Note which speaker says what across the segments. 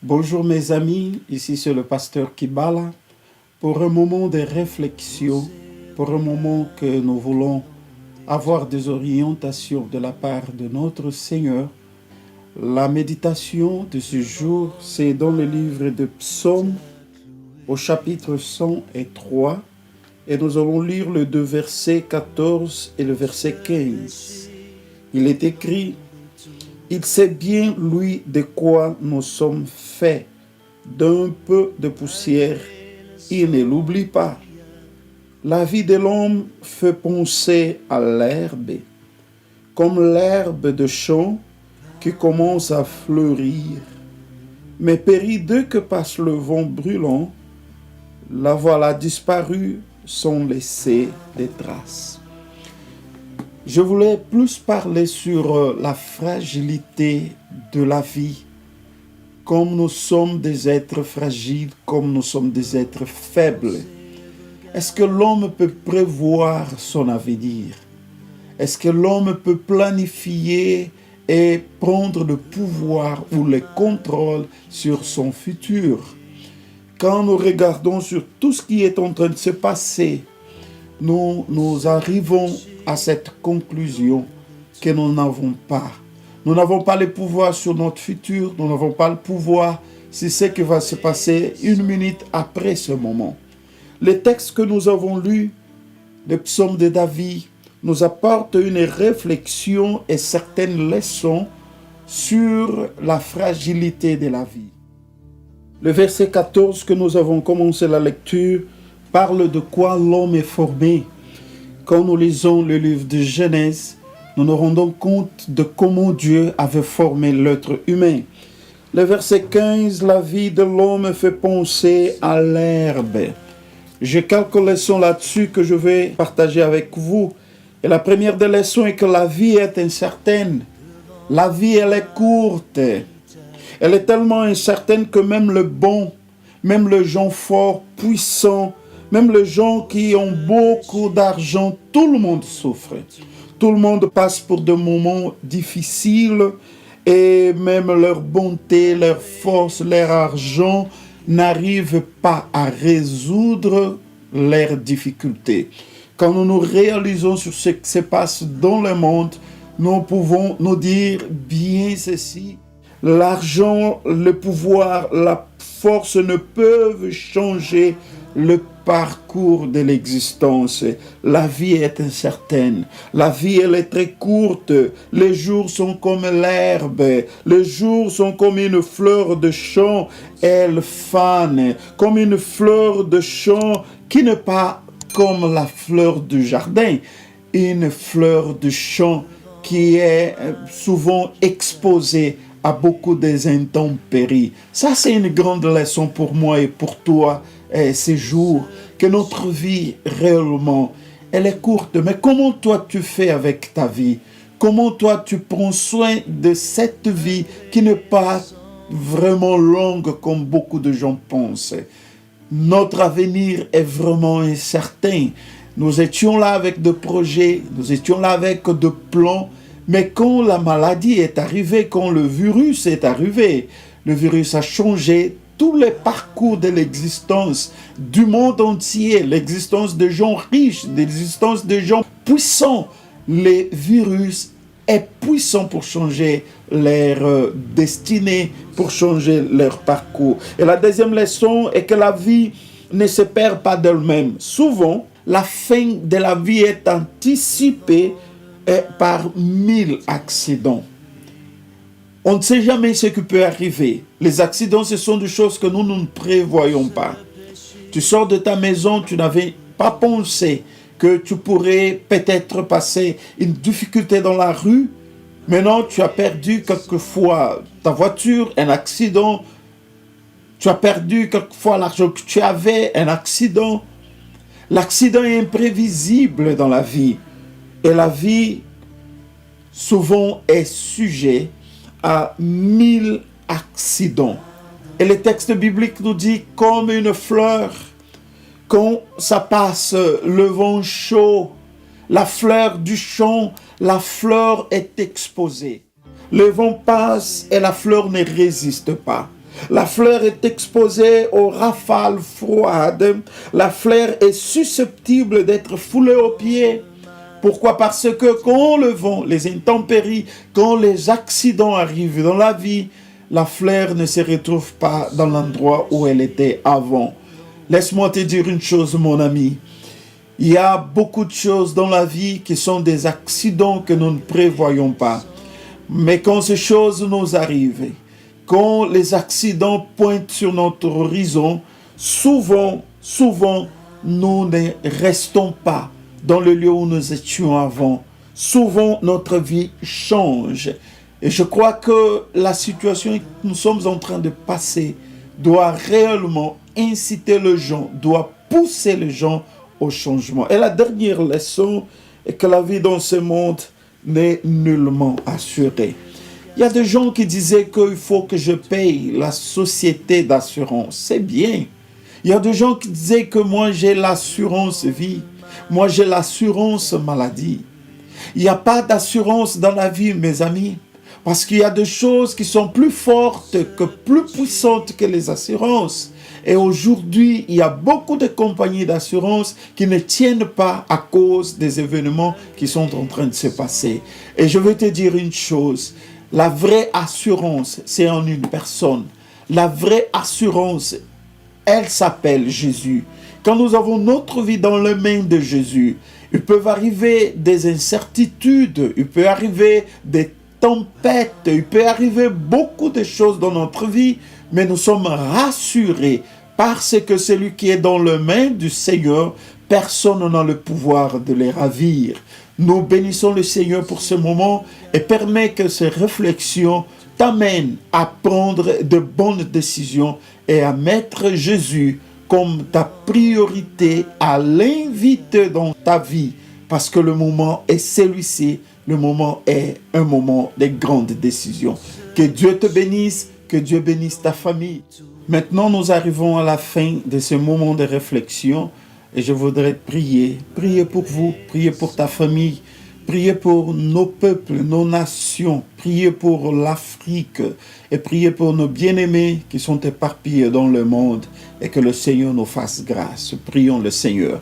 Speaker 1: Bonjour mes amis, ici c'est le pasteur Kibala pour un moment de réflexion, pour un moment que nous voulons avoir des orientations de la part de notre Seigneur. La méditation de ce jour, c'est dans le livre de Psaumes au chapitre 103 et nous allons lire le deux versets 14 et le verset 15. Il est écrit: il sait bien, lui, de quoi nous sommes faits. D'un peu de poussière, il ne l'oublie pas. La vie de l'homme fait penser à l'herbe, comme l'herbe de champ qui commence à fleurir, mais périt dès que passe le vent brûlant. La voilà disparue sans laisser des traces. Je voulais plus parler sur la fragilité de la vie. Comme nous sommes des êtres fragiles, comme nous sommes des êtres faibles. Est-ce que l'homme peut prévoir son avenir? Est-ce que l'homme peut planifier et prendre le pouvoir ou le contrôle sur son futur? Quand nous regardons sur tout ce qui est en train de se passer, nous arrivons à cette conclusion que nous n'avons pas. Nous n'avons pas le pouvoir sur notre futur, nous n'avons pas le pouvoir sur ce qui va se passer une minute après ce moment. Le texte que nous avons lu, le psaume de David, nous apporte une réflexion et certaines leçons sur la fragilité de la vie. Le verset 14 que nous avons commencé la lecture parle de quoi l'homme est formé. Quand nous lisons le livre de Genèse, nous nous rendons compte de comment Dieu avait formé l'être humain. Le verset 15, la vie de l'homme fait penser à l'herbe. J'ai quelques leçons là-dessus que je vais partager avec vous. Et la première des leçons est que la vie est incertaine. La vie, elle est courte. Elle est tellement incertaine que même le bon, même les gens forts, puissants, même les gens qui ont beaucoup d'argent, tout le monde souffre. Tout le monde passe pour des moments difficiles et même leur bonté, leur force, leur argent n'arrivent pas à résoudre leurs difficultés. Quand nous nous réalisons sur ce qui se passe dans le monde, nous pouvons nous dire bien ceci: l'argent, le pouvoir, la force ne peuvent changer le parcours de l'existence. La vie est incertaine. La vie, elle est très courte. Les jours sont comme l'herbe. Les jours sont comme une fleur de champ. Elle fane comme une fleur de champ qui n'est pas comme la fleur du jardin. Une fleur de champ qui est souvent exposée à beaucoup d'intempéries. Ça, c'est une grande leçon pour moi et pour toi ces jours, que notre vie réellement, elle est courte. Mais comment toi tu fais avec ta vie? Comment toi tu prends soin de cette vie qui n'est pas vraiment longue comme beaucoup de gens pensent? Notre avenir est vraiment incertain. Nous étions là avec des projets, nous étions là avec des plans, mais quand la maladie est arrivée, quand le virus est arrivé, le virus a changé tous les parcours de l'existence du monde entier, l'existence de gens riches, l'existence de gens puissants. Le virus est puissant pour changer leur destinée, pour changer leur parcours. Et la deuxième leçon est que la vie ne se perd pas d'elle-même. Souvent, la fin de la vie est anticipée par 1000 accidents. On ne sait jamais ce qui peut arriver. Les accidents, ce sont des choses que nous ne prévoyons pas. Tu sors de ta maison, tu n'avais pas pensé que tu pourrais peut-être passer une difficulté dans la rue. Maintenant, tu as perdu quelquefois ta voiture, un accident. Tu as perdu quelquefois l'argent que tu avais, un accident. L'accident est imprévisible dans la vie. Et la vie, souvent, est sujet à 1000 accidents. Et le texte biblique nous dit comme une fleur, quand ça passe, le vent chaud, la fleur du champ, la fleur est exposée. Le vent passe et la fleur ne résiste pas. La fleur est exposée aux rafales froides. La fleur est susceptible d'être foulée aux pieds. Pourquoi? Parce que quand le vent, les intempéries, quand les accidents arrivent dans la vie, la fleur ne se retrouve pas dans l'endroit où elle était avant. Laisse-moi te dire une chose, mon ami. Il y a beaucoup de choses dans la vie qui sont des accidents que nous ne prévoyons pas. Mais quand ces choses nous arrivent, quand les accidents pointent sur notre horizon, souvent, nous ne restons pas dans le lieu où nous étions avant. Souvent, notre vie change. Et je crois que la situation que nous sommes en train de passer doit réellement inciter les gens, doit pousser les gens au changement. Et la dernière leçon est que la vie dans ce monde n'est nullement assurée. Il y a des gens qui disaient qu'il faut que je paye la société d'assurance. C'est bien. Il y a des gens qui disaient que moi j'ai l'assurance vie. Moi j'ai l'assurance maladie. Il n'y a pas d'assurance dans la vie, mes amis. Parce qu'il y a des choses qui sont plus fortes, plus puissantes que les assurances. Et aujourd'hui, il y a beaucoup de compagnies d'assurance qui ne tiennent pas à cause des événements qui sont en train de se passer. Et je veux te dire une chose. La vraie assurance, c'est en une personne. La vraie assurance, elle s'appelle Jésus. Quand nous avons notre vie dans les mains de Jésus, il peut arriver des incertitudes, il peut arriver des tempêtes, il peut arriver beaucoup de choses dans notre vie, mais nous sommes rassurés parce que celui qui est dans les mains du Seigneur, personne n'a le pouvoir de les ravir. Nous bénissons le Seigneur pour ce moment et permet que ces réflexions t'amènent à prendre de bonnes décisions et à mettre Jésus comme ta priorité, à l'inviter dans ta vie, parce que le moment est celui-ci, le moment est un moment de grandes décisions. Que Dieu te bénisse, que Dieu bénisse ta famille. Maintenant, nous arrivons à la fin de ce moment de réflexion et je voudrais prier pour vous, prier pour ta famille, prier pour nos peuples, nos nations, prier pour l'Afrique et prier pour nos bien-aimés qui sont éparpillés dans le monde et que le Seigneur nous fasse grâce. Prions le Seigneur.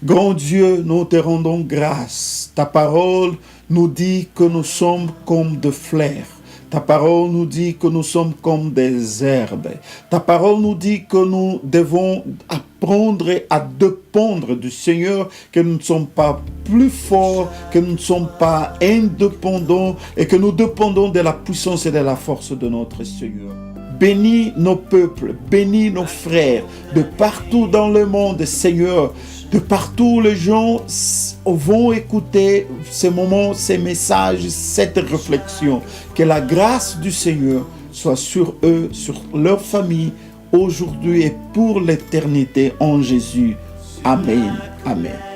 Speaker 1: Grand Dieu, nous te rendons grâce. Ta parole nous dit que nous sommes comme des fleurs. Ta parole nous dit que nous sommes comme des herbes. Ta parole nous dit que nous devons apprendre à dépendre du Seigneur, que nous ne sommes pas plus forts, que nous ne sommes pas indépendants et que nous dépendons de la puissance et de la force de notre Seigneur. Bénis nos peuples, bénis nos frères de partout dans le monde, Seigneur. De partout, les gens vont écouter ces moments, ces messages, cette réflexion. Que la grâce du Seigneur soit sur eux, sur leur famille, aujourd'hui et pour l'éternité en Jésus. Amen. Amen.